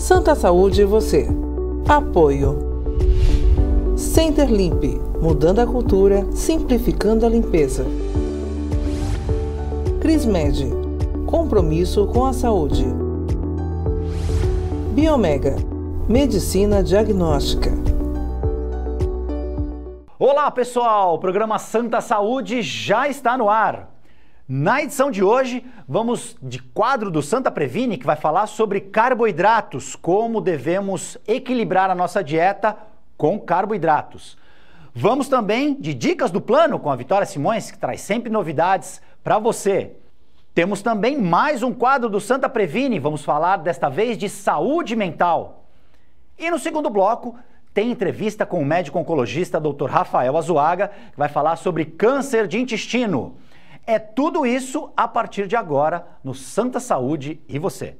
Santa Saúde e você. Apoio. Center Limp, mudando a cultura, simplificando a limpeza. Crismed, compromisso com a saúde. Biomega, medicina diagnóstica. Olá pessoal, o programa Santa Saúde já está no ar. Na edição de hoje, vamos de quadro do Santa Previne, que vai falar sobre carboidratos, como devemos equilibrar a nossa dieta com carboidratos. Vamos também de dicas do plano com a Vitória Simões, que traz sempre novidades para você. Temos também mais um quadro do Santa Previne, vamos falar desta vez de saúde mental. E no segundo bloco, tem entrevista com o médico oncologista Dr. Rafael Azuaga, que vai falar sobre câncer de intestino. É tudo isso a partir de agora no Santa Saúde e você.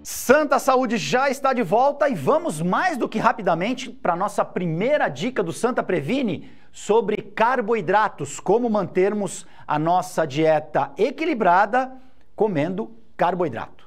Santa Saúde já está de volta e vamos mais do que rapidamente para a nossa primeira dica do Santa Previne sobre carboidratos, como mantermos a nossa dieta equilibrada comendo carboidrato.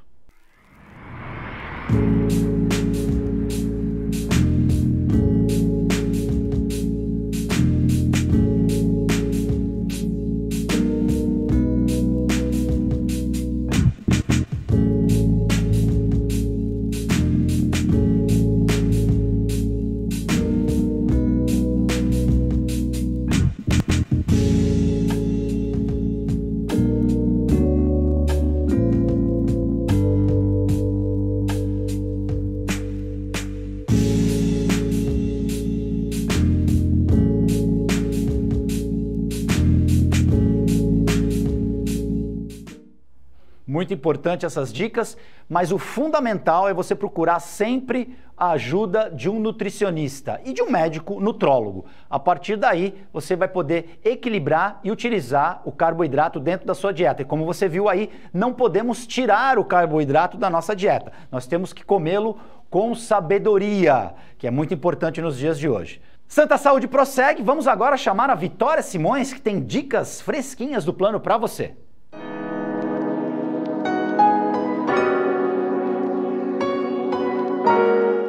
Muito importante essas dicas, mas o fundamental é você procurar sempre a ajuda de um nutricionista e de um médico nutrólogo. A partir daí, você vai poder equilibrar e utilizar o carboidrato dentro da sua dieta. E como você viu aí, não podemos tirar o carboidrato da nossa dieta. Nós temos que comê-lo com sabedoria, que é muito importante nos dias de hoje. Santa Saúde prossegue. Vamos agora chamar a Vitória Simões, que tem dicas fresquinhas do plano para você.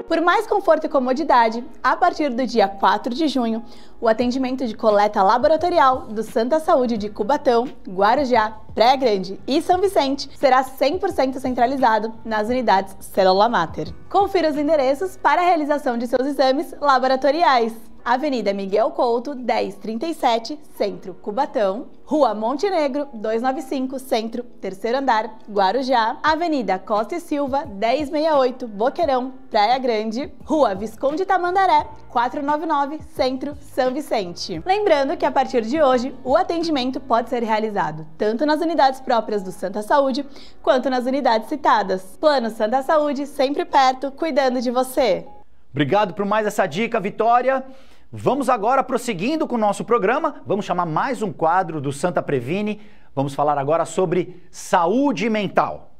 Por mais conforto e comodidade, a partir do dia 4 de junho, o atendimento de coleta laboratorial do Santa Saúde de Cubatão, Guarujá, Praia Grande e São Vicente será 100% centralizado nas unidades Célula Mater. Confira os endereços para a realização de seus exames laboratoriais. Avenida Miguel Couto, 1037, Centro, Cubatão. Rua Montenegro, 295, Centro, terceiro andar, Guarujá. Avenida Costa e Silva, 1068, Boqueirão, Praia Grande. Rua Visconde Tamandaré, 499, Centro, São Vicente. Lembrando que a partir de hoje, o atendimento pode ser realizado tanto nas unidades próprias do Santa Saúde, quanto nas unidades citadas. Plano Santa Saúde, sempre perto, cuidando de você. Obrigado por mais essa dica, Vitória. Vamos agora prosseguindo com o nosso programa, vamos chamar mais um quadro do Santa Previne, vamos falar agora sobre saúde mental.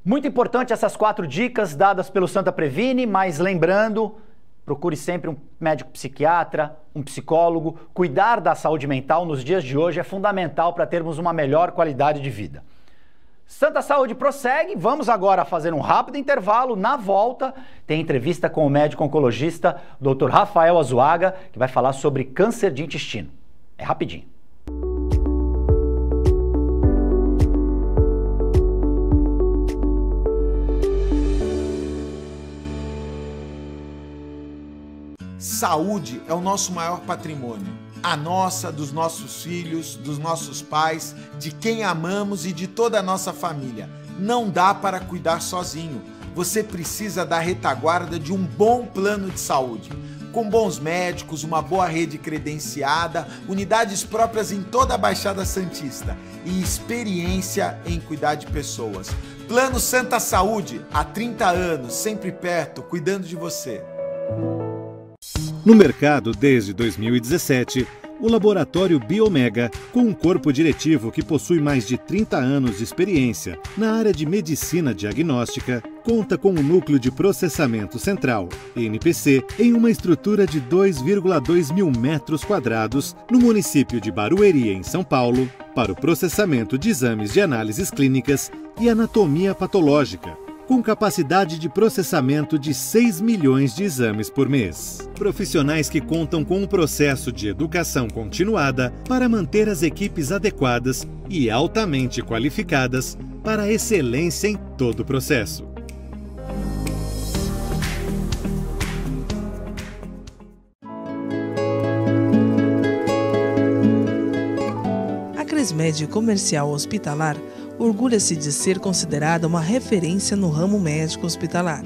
Muito importante essas 4 dicas dadas pelo Santa Previne, mas lembrando, procure sempre um médico psiquiatra, um psicólogo. Cuidar da saúde mental nos dias de hoje é fundamental para termos uma melhor qualidade de vida. Santa Saúde prossegue, vamos agora fazer um rápido intervalo. Na volta, tem entrevista com o médico oncologista Dr. Rafael Azuaga, que vai falar sobre câncer de intestino. É rapidinho. Saúde é o nosso maior patrimônio. A nossa, dos nossos filhos, dos nossos pais, de quem amamos e de toda a nossa família. Não dá para cuidar sozinho. Você precisa da retaguarda de um bom plano de saúde. Com bons médicos, uma boa rede credenciada, unidades próprias em toda a Baixada Santista e experiência em cuidar de pessoas. Plano Santa Saúde, há 30 anos, sempre perto, cuidando de você. No mercado desde 2017, o laboratório Biomega, com um corpo diretivo que possui mais de 30 anos de experiência na área de medicina diagnóstica, conta com um núcleo de processamento central, NPC, em uma estrutura de 2,2 mil metros quadrados no município de Barueri, em São Paulo, para o processamento de exames de análises clínicas e anatomia patológica, com capacidade de processamento de 6 milhões de exames por mês. Profissionais que contam com um processo de educação continuada para manter as equipes adequadas e altamente qualificadas para a excelência em todo o processo. A Cresmed Comercial Hospitalar orgulha-se de ser considerada uma referência no ramo médico hospitalar,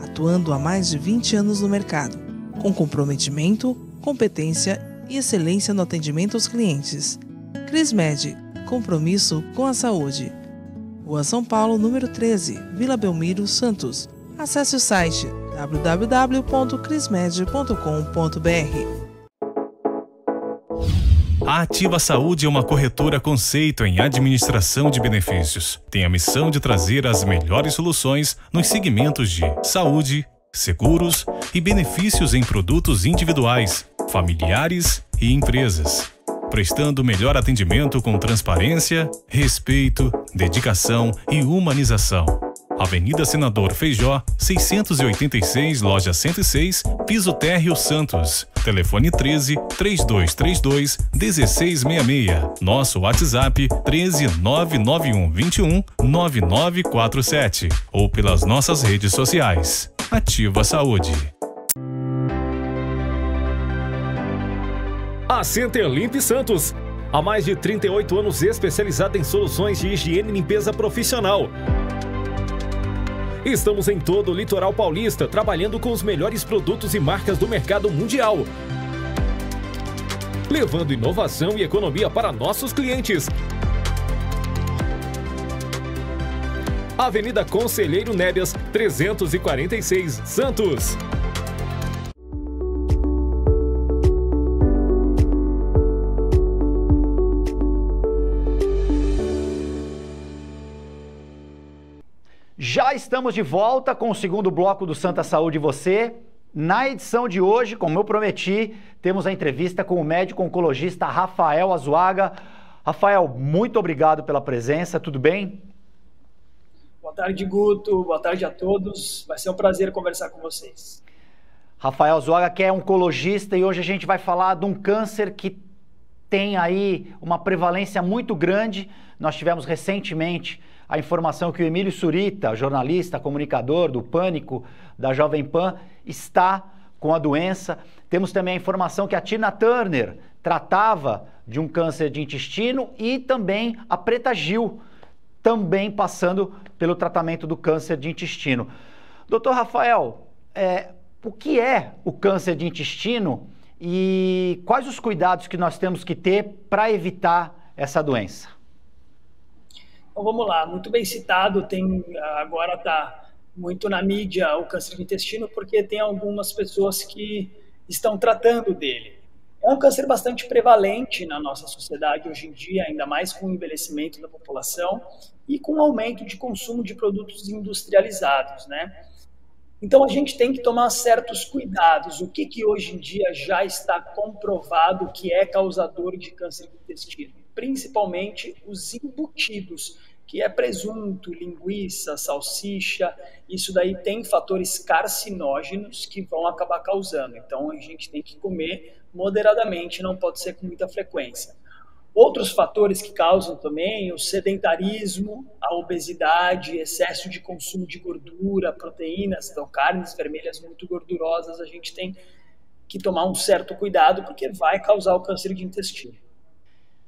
atuando há mais de 20 anos no mercado, com comprometimento, competência e excelência no atendimento aos clientes. Cresmed, compromisso com a saúde. Rua São Paulo, número 13, Vila Belmiro, Santos. Acesse o site www.cresmed.com.br. A Ativa Saúde é uma corretora conceito em administração de benefícios. Tem a missão de trazer as melhores soluções nos segmentos de saúde, seguros e benefícios em produtos individuais, familiares e empresas, prestando o melhor atendimento com transparência, respeito, dedicação e humanização. Avenida Senador Feijó, 686, loja 106, piso térreo Santos. Telefone 13-3232-1666. Nosso WhatsApp 13-99121-9947. Ou pelas nossas redes sociais. Ativa Saúde. A Center Limp Santos. Há mais de 38 anos especializada em soluções de higiene e limpeza profissional. Estamos em todo o litoral paulista, trabalhando com os melhores produtos e marcas do mercado mundial, levando inovação e economia para nossos clientes. Avenida Conselheiro Nébias, 346, Santos. Já estamos de volta com o segundo bloco do Santa Saúde e Você. Na edição de hoje, como eu prometi, temos a entrevista com o médico oncologista Rafael Azuaga. Rafael, muito obrigado pela presença, tudo bem? Boa tarde, Guto. Boa tarde a todos. Vai ser um prazer conversar com vocês. Rafael Azuaga, que é oncologista, e hoje a gente vai falar de um câncer que tem aí uma prevalência muito grande. Nós tivemos recentemente a informação que o Emílio Surita, jornalista, comunicador do Pânico, da Jovem Pan, está com a doença. Temos também a informação que a Tina Turner tratava de um câncer de intestino e também a Preta Gil, também passando pelo tratamento do câncer de intestino. Doutor Rafael, o que é o câncer de intestino e quais os cuidados que nós temos que ter para evitar essa doença? Então vamos lá, muito bem citado, agora está muito na mídia o câncer de intestino porque tem algumas pessoas que estão tratando dele. É um câncer bastante prevalente na nossa sociedade hoje em dia, ainda mais com o envelhecimento da população e com o aumento de consumo de produtos industrializados, né? Então a gente tem que tomar certos cuidados. O que hoje em dia já está comprovado que é causador de câncer de intestino? Principalmente os embutidos, que é presunto, linguiça, salsicha. Isso daí tem fatores carcinógenos que vão acabar causando. Então a gente tem que comer moderadamente, não pode ser com muita frequência. Outros fatores que causam também o sedentarismo, a obesidade, excesso de consumo de gordura, proteínas, então carnes vermelhas muito gordurosas, a gente tem que tomar um certo cuidado, porque vai causar o câncer de intestino.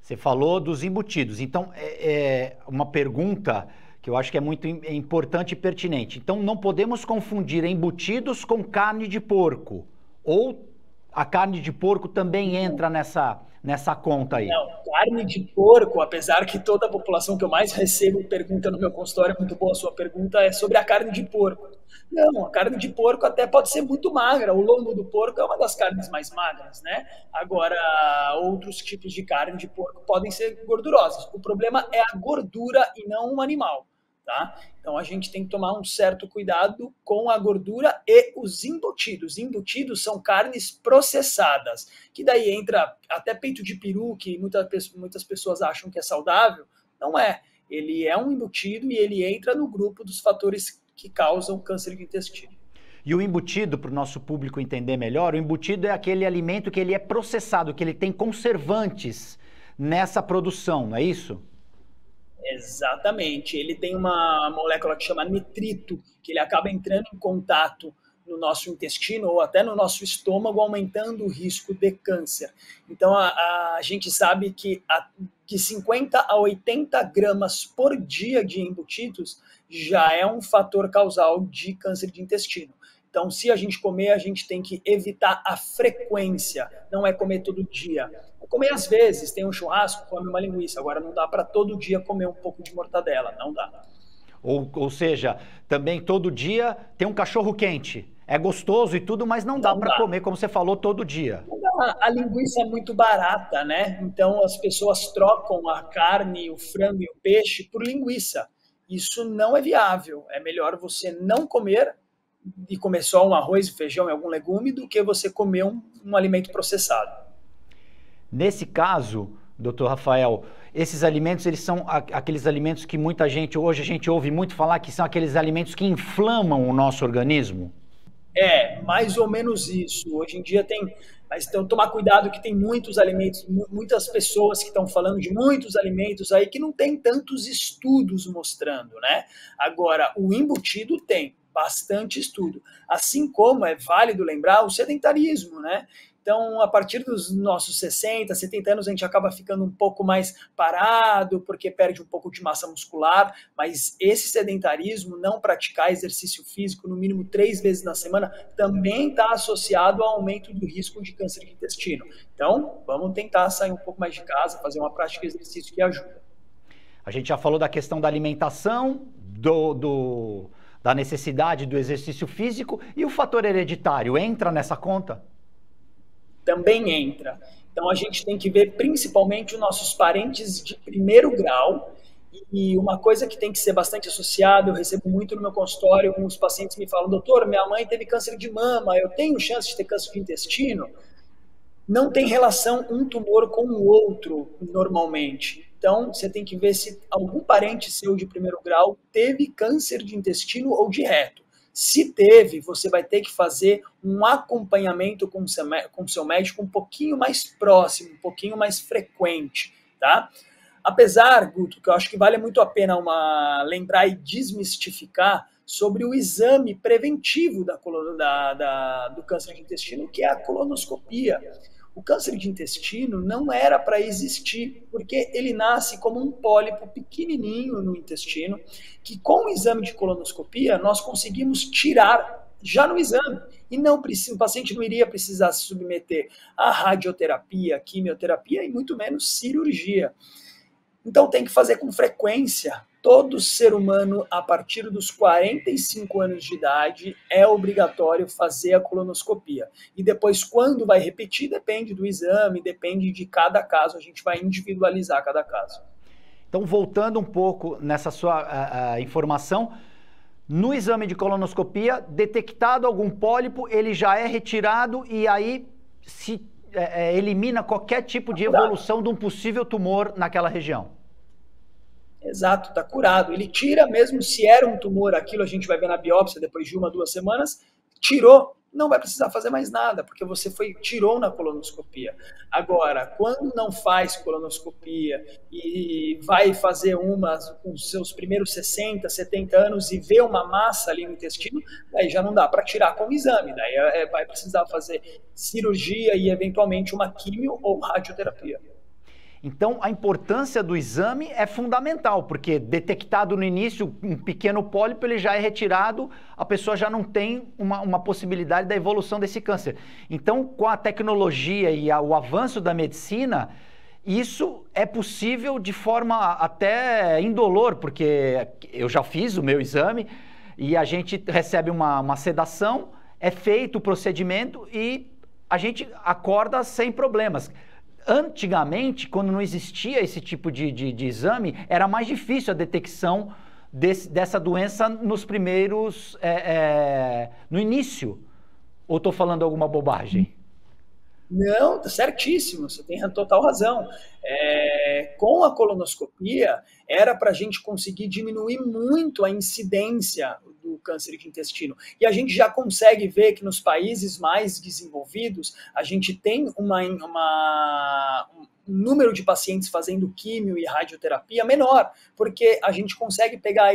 Você falou dos embutidos, então uma pergunta que eu acho que é muito importante e pertinente. Então não podemos confundir embutidos com carne de porco, ou a carne de porco também entra nessa conta aí? Não, carne de porco, apesar que toda a população que eu mais recebo pergunta no meu consultório, é muito boa a sua pergunta, é sobre a carne de porco. Não, a carne de porco até pode ser muito magra, o lombo do porco é uma das carnes mais magras, né? Agora, outros tipos de carne de porco podem ser gordurosas. O problema é a gordura e não o animal, tá? Então a gente tem que tomar um certo cuidado com a gordura e os embutidos. Embutidos são carnes processadas, que daí entra até peito de peru, que muitas pessoas acham que é saudável. Não é. Ele é um embutido e ele entra no grupo dos fatores que causam câncer de intestino. E o embutido, para o nosso público entender melhor, o embutido é aquele alimento que ele é processado, que ele tem conservantes nessa produção, não é isso? Exatamente. Ele tem uma molécula que chama nitrito, que ele acaba entrando em contato no nosso intestino ou até no nosso estômago, aumentando o risco de câncer. Então, a gente sabe que de 50 a 80 gramas por dia de embutidos já é um fator causal de câncer de intestino. Então, se a gente comer, a gente tem que evitar a frequência, não é comer todo dia. É comer às vezes, tem um churrasco, come uma linguiça. Agora, não dá para todo dia comer um pouco de mortadela, não dá. Ou seja, também todo dia tem um cachorro quente. É gostoso e tudo, mas não dá para comer, como você falou, todo dia. A linguiça é muito barata, né? Então, as pessoas trocam a carne, o frango e o peixe por linguiça. Isso não é viável. É melhor você não comer e comer só um arroz e feijão e algum legume do que você comer um alimento processado. Nesse caso, doutor Rafael, esses alimentos, eles são aqueles alimentos que muita gente, hoje a gente ouve muito falar que são aqueles alimentos que inflamam o nosso organismo? É, mais ou menos isso. Hoje em dia tem... Mas então, tomar cuidado que tem muitos alimentos, muitas pessoas que estão falando de muitos alimentos aí que não tem tantos estudos mostrando, né? Agora, o embutido tem bastante estudo. Assim como é válido lembrar o sedentarismo, né? Então, a partir dos nossos 60, 70 anos, a gente acaba ficando um pouco mais parado, porque perde um pouco de massa muscular, mas esse sedentarismo, não praticar exercício físico no mínimo 3 vezes na semana, também está associado ao aumento do risco de câncer de intestino. Então, vamos tentar sair um pouco mais de casa, fazer uma prática de exercício que ajuda. A gente já falou da questão da alimentação, da necessidade do exercício físico, e o fator hereditário entra nessa conta? Também entra. Então, a gente tem que ver principalmente os nossos parentes de primeiro grau, e uma coisa que tem que ser bastante associada, eu recebo muito no meu consultório, alguns pacientes me falam, doutor, minha mãe teve câncer de mama, eu tenho chance de ter câncer de intestino? Não tem relação um tumor com o outro, normalmente. Então, você tem que ver se algum parente seu de primeiro grau teve câncer de intestino ou de reto. Se teve, você vai ter que fazer um acompanhamento com o seu médico um pouquinho mais próximo, um pouquinho mais frequente, tá? Apesar, Guto, que eu acho que vale muito a pena lembrar e desmistificar sobre o exame preventivo do câncer de intestino, que é a colonoscopia. O câncer de intestino não era para existir, porque ele nasce como um pólipo pequenininho no intestino, que com o exame de colonoscopia nós conseguimos tirar já no exame. E o paciente não iria precisar se submeter a radioterapia, quimioterapia e muito menos cirurgia. Então tem que fazer com frequência. Todo ser humano, a partir dos 45 anos de idade, é obrigatório fazer a colonoscopia. E depois, quando vai repetir, depende do exame, depende de cada caso. A gente vai individualizar cada caso. Então, voltando um pouco nessa sua informação, no exame de colonoscopia, detectado algum pólipo, ele já é retirado e aí se elimina qualquer tipo de evolução de um possível tumor naquela região. Exato, está curado. Ele tira, mesmo se era um tumor, aquilo a gente vai ver na biópsia depois de 1 a 2 semanas, tirou, não vai precisar fazer mais nada, porque você tirou na colonoscopia. Agora, quando não faz colonoscopia e vai fazer umas com os seus primeiros 60, 70 anos e vê uma massa ali no intestino, daí já não dá para tirar com o exame, daí vai precisar fazer cirurgia e eventualmente uma quimio ou radioterapia. Então, a importância do exame é fundamental, porque detectado no início um pequeno pólipo, ele já é retirado, a pessoa já não tem uma possibilidade da evolução desse câncer. Então, com a tecnologia e o avanço da medicina, isso é possível de forma até indolor, porque eu já fiz o meu exame e a gente recebe uma sedação, é feito o procedimento e a gente acorda sem problemas. Antigamente, quando não existia esse tipo de exame, era mais difícil a detecção dessa doença nos primeiros, no início. Ou estou falando alguma bobagem? Não, tá certíssimo, você tem total razão. Com a colonoscopia, era para a gente conseguir diminuir muito a incidência do câncer de intestino. E a gente já consegue ver que nos países mais desenvolvidos, a gente tem um número de pacientes fazendo químio e radioterapia menor, porque a gente consegue pegar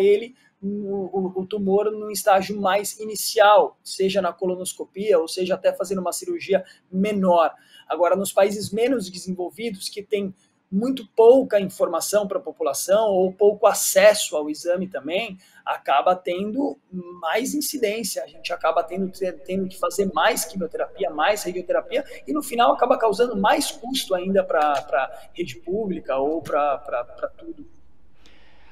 o tumor no estágio mais inicial, seja na colonoscopia, ou seja até fazendo uma cirurgia menor. Agora, nos países menos desenvolvidos, que tem muito pouca informação para a população, ou pouco acesso ao exame também, acaba tendo mais incidência, a gente acaba tendo que fazer mais quimioterapia, mais radioterapia, e no final acaba causando mais custo ainda para a rede pública ou para tudo.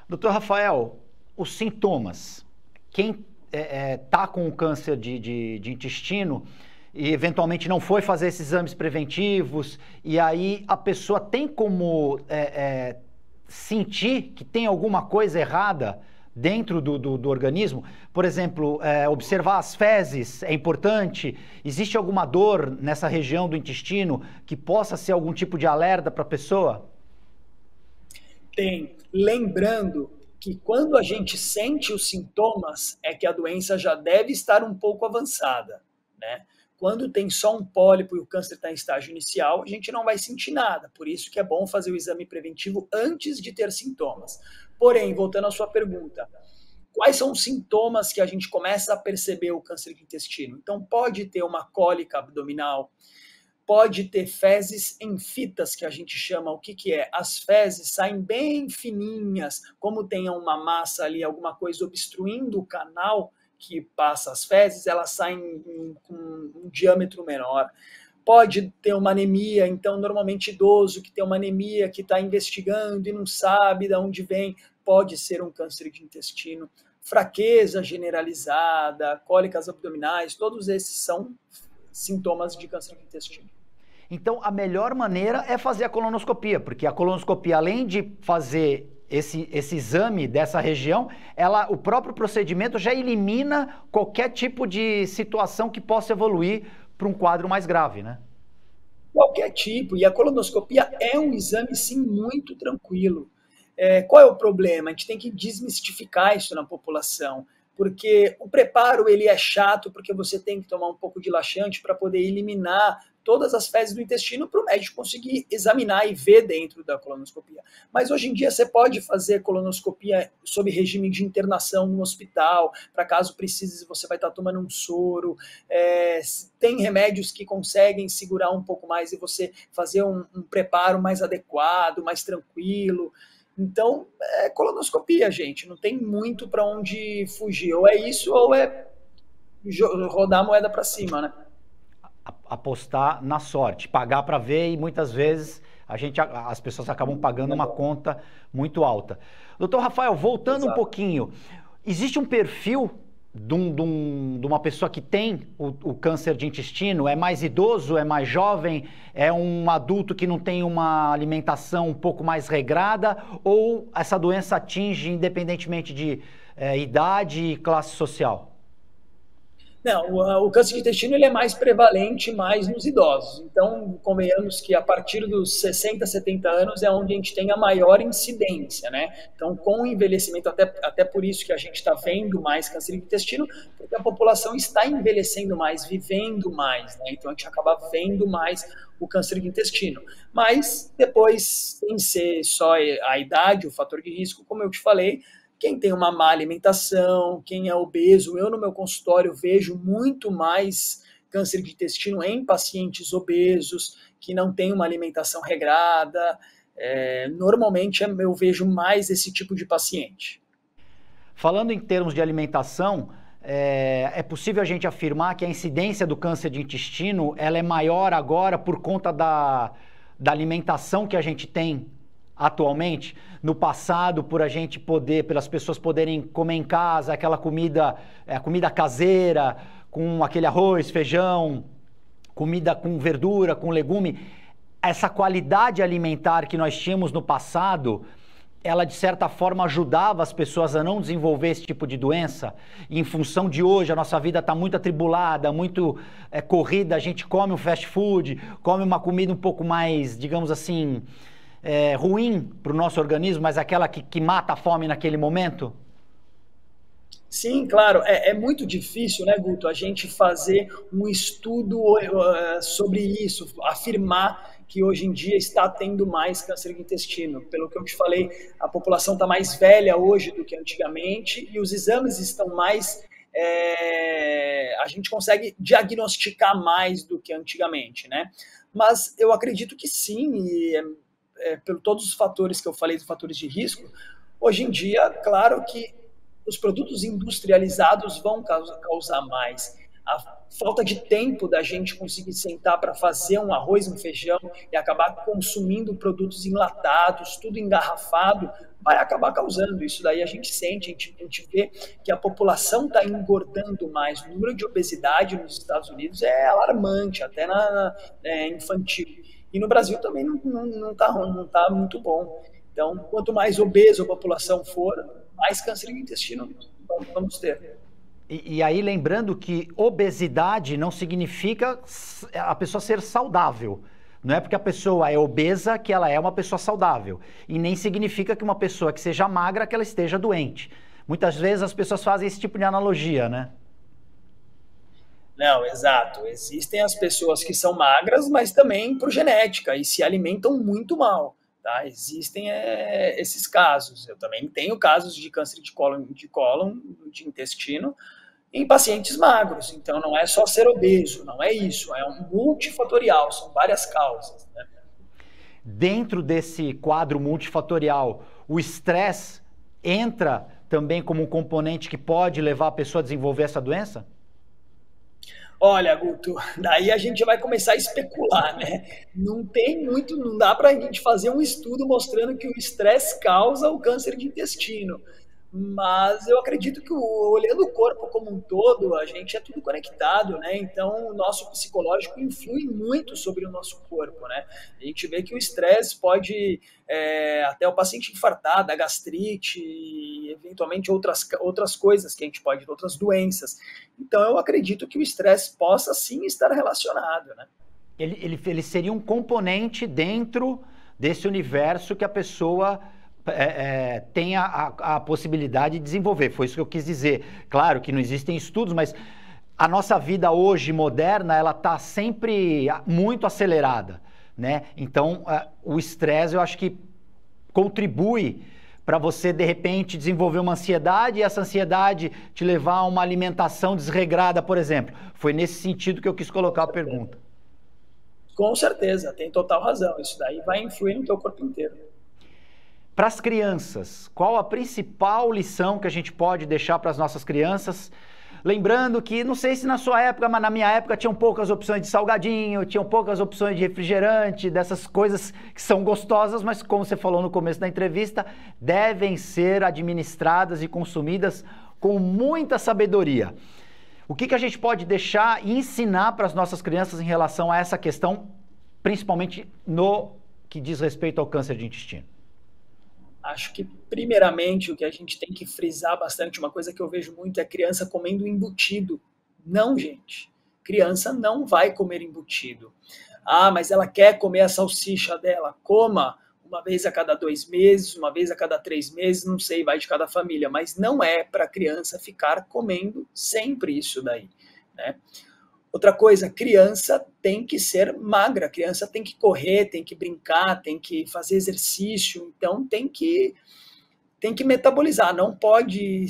Doutor Rafael, os sintomas, quem está com o câncer de intestino e eventualmente não foi fazer esses exames preventivos, e aí a pessoa tem como sentir que tem alguma coisa errada dentro do organismo? Por exemplo, observar as fezes é importante? Existe alguma dor nessa região do intestino que possa ser algum tipo de alerta para a pessoa? Tem. Lembrando que quando a gente sente os sintomas, é que a doença já deve estar um pouco avançada, né? Quando tem só um pólipo e o câncer está em estágio inicial, a gente não vai sentir nada. Por isso que é bom fazer o exame preventivo antes de ter sintomas. Porém, voltando à sua pergunta, quais são os sintomas que a gente começa a perceber o câncer de intestino? Então, pode ter uma cólica abdominal, pode ter fezes em fitas, que a gente chama. O que é? As fezes saem bem fininhas, como tem uma massa ali, alguma coisa obstruindo o canal que passa as fezes, elas saem com um diâmetro menor. Pode ter uma anemia, então normalmente idoso que tem uma anemia, que está investigando e não sabe de onde vem, pode ser um câncer de intestino. Fraqueza generalizada, cólicas abdominais, todos esses são sintomas de câncer de intestino. Então, a melhor maneira é fazer a colonoscopia, porque a colonoscopia, além de fazer esse exame dessa região, o próprio procedimento já elimina qualquer tipo de situação que possa evoluir para um quadro mais grave, né? Qualquer tipo, e a colonoscopia é um exame, sim, muito tranquilo. Qual é o problema? A gente tem que desmistificar isso na população, porque o preparo ele é chato, porque você tem que tomar um pouco de laxante para poder eliminar todas as fezes do intestino para o médico conseguir examinar e ver dentro da colonoscopia. Mas hoje em dia você pode fazer colonoscopia sob regime de internação no hospital, para caso precise você vai estar tomando um soro, tem remédios que conseguem segurar um pouco mais e você fazer um preparo mais adequado, mais tranquilo. Então, colonoscopia, gente, não tem muito para onde fugir, ou é isso ou é rodar a moeda para cima, né? Apostar na sorte, pagar para ver, e muitas vezes as pessoas acabam pagando uma conta muito alta. Doutor Rafael, voltando um pouquinho, existe um perfil de uma pessoa que tem o câncer de intestino? É mais idoso, é mais jovem, é um adulto que não tem uma alimentação um pouco mais regrada, ou essa doença atinge independentemente de idade e classe social? Não, o câncer de intestino ele é mais prevalente mais nos idosos. Então, convenhamos que a partir dos 60, 70 anos é onde a gente tem a maior incidência, né? Então, com o envelhecimento, até por isso que a gente está vendo mais câncer de intestino, porque a população está envelhecendo mais, vivendo mais, né? Então, a gente acaba vendo mais o câncer de intestino. Mas, depois, sem ser só a idade, o fator de risco, como eu te falei, quem tem uma má alimentação, quem é obeso, eu no meu consultório vejo muito mais câncer de intestino em pacientes obesos, que não têm uma alimentação regrada. Normalmente eu vejo mais esse tipo de paciente. Falando em termos de alimentação, é possível a gente afirmar que a incidência do câncer de intestino ela é maior agora por conta da alimentação que a gente tem atualmente? No passado, por a gente poder, pelas pessoas poderem comer em casa aquela comida, comida caseira, com aquele arroz, feijão, comida com verdura, com legume, essa qualidade alimentar que nós tínhamos no passado, ela de certa forma ajudava as pessoas a não desenvolver esse tipo de doença. E em função de hoje, a nossa vida está muito atribulada, muito corrida, a gente come um fast food, come uma comida um pouco mais, digamos assim, ruim para o nosso organismo, mas aquela que mata a fome naquele momento? Sim, claro. É muito difícil, né, Guto, a gente fazer um estudo sobre isso, afirmar que hoje em dia está tendo mais câncer de intestino. Pelo que eu te falei, a população está mais velha hoje do que antigamente e os exames estão mais... a gente consegue diagnosticar mais do que antigamente, né? Mas eu acredito que sim, e pelo todos os fatores que eu falei, os fatores de risco, hoje em dia, claro que os produtos industrializados vão causar mais. A falta de tempo da gente conseguir sentar para fazer um arroz, um feijão e acabar consumindo produtos enlatados, tudo engarrafado, vai acabar causando. Isso daí a gente sente, a gente vê que a população está engordando mais. O número de obesidade nos Estados Unidos é alarmante, até na infantil. E no Brasil também não tá muito bom. Então, quanto mais obesa a população for, mais câncer de intestino vamos ter. E aí, lembrando que obesidade não significa a pessoa ser saudável. Não é porque a pessoa é obesa que ela é uma pessoa saudável. E nem significa que uma pessoa que seja magra que ela esteja doente. Muitas vezes as pessoas fazem esse tipo de analogia, né? Não, exato. Existem as pessoas que são magras, mas também por genética e se alimentam muito mal. Tá? Existem esses casos. Eu também tenho casos de câncer de cólon, de intestino, em pacientes magros. Então, não é só ser obeso, não é isso. É um multifatorial, são várias causas, né? Dentro desse quadro multifatorial, o estresse entra também como um componente que pode levar a pessoa a desenvolver essa doença? Olha, Guto, daí a gente vai começar a especular, né? Não dá para a gente fazer um estudo mostrando que o estresse causa o câncer de intestino. Mas eu acredito que olhando o corpo como um todo, a gente é tudo conectado, né? Então o nosso psicológico influi muito sobre o nosso corpo, né? A gente vê que o estresse pode até o paciente infartar, da gastrite, e eventualmente outras coisas que a gente pode, outras doenças. Então eu acredito que o estresse possa sim estar relacionado, né? Ele seria um componente dentro desse universo que a pessoa tem a possibilidade de desenvolver. Foi isso que eu quis dizer. Claro que não existem estudos, mas a nossa vida hoje moderna, ela está sempre muito acelerada, né? Então, o estresse, eu acho que contribui para você, de repente, desenvolver uma ansiedade e essa ansiedade te levar a uma alimentação desregrada, por exemplo. Foi nesse sentido que eu quis colocar a pergunta. Com certeza, tem total razão. Isso daí vai influir no teu corpo inteiro. Para as crianças, qual a principal lição que a gente pode deixar para as nossas crianças? Lembrando que, não sei se na sua época, mas na minha época tinham poucas opções de salgadinho, tinham poucas opções de refrigerante, dessas coisas que são gostosas, mas como você falou no começo da entrevista, devem ser administradas e consumidas com muita sabedoria. O que a gente pode deixar e ensinar para as nossas crianças em relação a essa questão, principalmente no que diz respeito ao câncer de intestino? Acho que, primeiramente, o que a gente tem que frisar bastante, uma coisa que eu vejo muito é a criança comendo embutido Não, gente. Criança não vai comer embutido. Ah, mas ela quer comer a salsicha dela. Coma uma vez a cada 2 meses, uma vez a cada 3 meses, não sei, vai de cada família. Mas não é para a criança ficar comendo sempre isso daí, né? Outra coisa, criança tem que ser magra, criança tem que correr, tem que brincar, tem que fazer exercício, então tem que metabolizar, não pode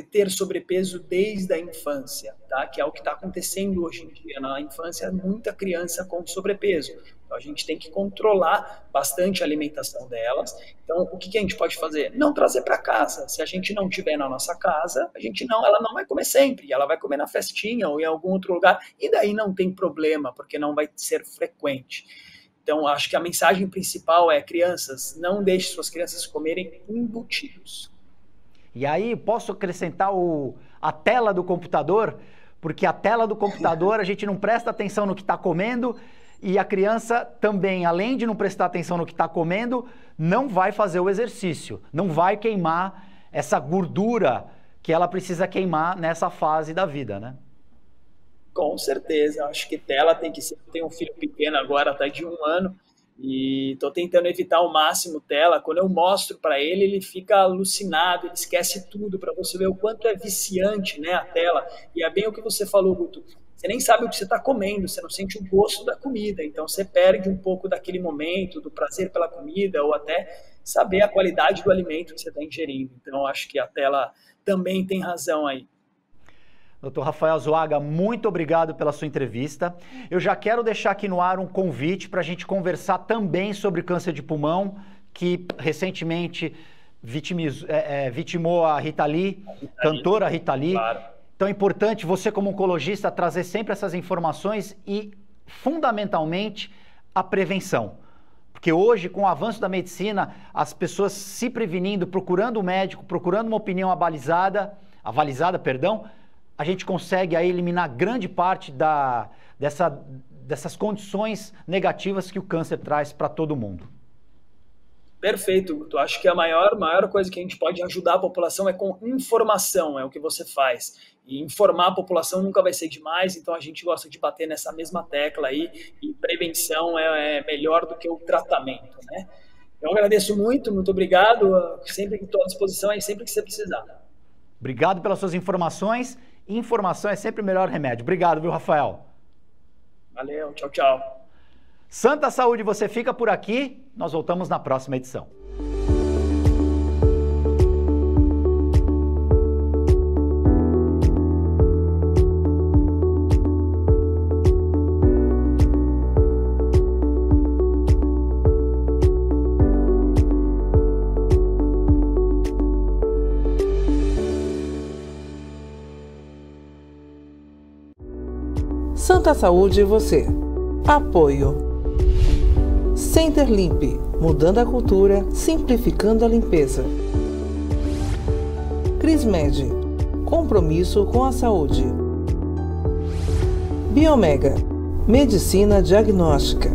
ter sobrepeso desde a infância, tá? Que é o que está acontecendo hoje em dia. Na infância, muita criança com sobrepeso. Então, a gente tem que controlar bastante a alimentação delas. Então, o que a gente pode fazer? Não trazer para casa. Se a gente não tiver na nossa casa, ela não vai comer sempre. Ela vai comer na festinha ou em algum outro lugar. E daí não tem problema, porque não vai ser frequente. Então, acho que a mensagem principal é: crianças, não deixe suas crianças comerem embutidos. E aí, posso acrescentar a tela do computador? Porque a tela do computador, a gente não presta atenção no que está comendo, e a criança também, além de não prestar atenção no que está comendo, não vai fazer o exercício, não vai queimar essa gordura que ela precisa queimar nessa fase da vida, né? Com certeza, acho que tela tem que ser. Eu tenho um filho pequeno agora, tá de 1 ano, e tô tentando evitar ao máximo tela. Quando eu mostro para ele, ele fica alucinado, ele esquece tudo, para você ver o quanto é viciante, né, a tela. E é bem o que você falou, Guto. Você nem sabe o que você está comendo, você não sente o gosto da comida, então você perde um pouco daquele momento, do prazer pela comida, ou até saber a qualidade do alimento que você está ingerindo. Então, acho que a tela também tem razão aí. Dr. Rafael Zoaga, muito obrigado pela sua entrevista. Eu já quero deixar aqui no ar um convite para a gente conversar também sobre câncer de pulmão, que recentemente vitimou a Rita Lee, cantora Rita Lee. Claro. Então é importante você, como oncologista, trazer sempre essas informações e, fundamentalmente, a prevenção. Porque hoje, com o avanço da medicina, as pessoas se prevenindo, procurando um médico, procurando uma opinião avalizada, a gente consegue aí eliminar grande parte dessas condições negativas que o câncer traz para todo mundo. Perfeito, Guto. Acho que a maior coisa que a gente pode ajudar a população é com informação, é o que você faz. E informar a população nunca vai ser demais, então a gente gosta de bater nessa mesma tecla aí, e prevenção é melhor do que o tratamento, né? Eu agradeço muito obrigado, sempre que estou à disposição e sempre que você precisar. Obrigado pelas suas informações. Informação é sempre o melhor remédio. Obrigado, viu, Rafael? Valeu, tchau, tchau. Santa Saúde, você fica por aqui. Nós voltamos na próxima edição. Santa Saúde e você. Apoio. Center Limp, mudando a cultura, simplificando a limpeza. Crismed, compromisso com a saúde. Biomega, medicina diagnóstica.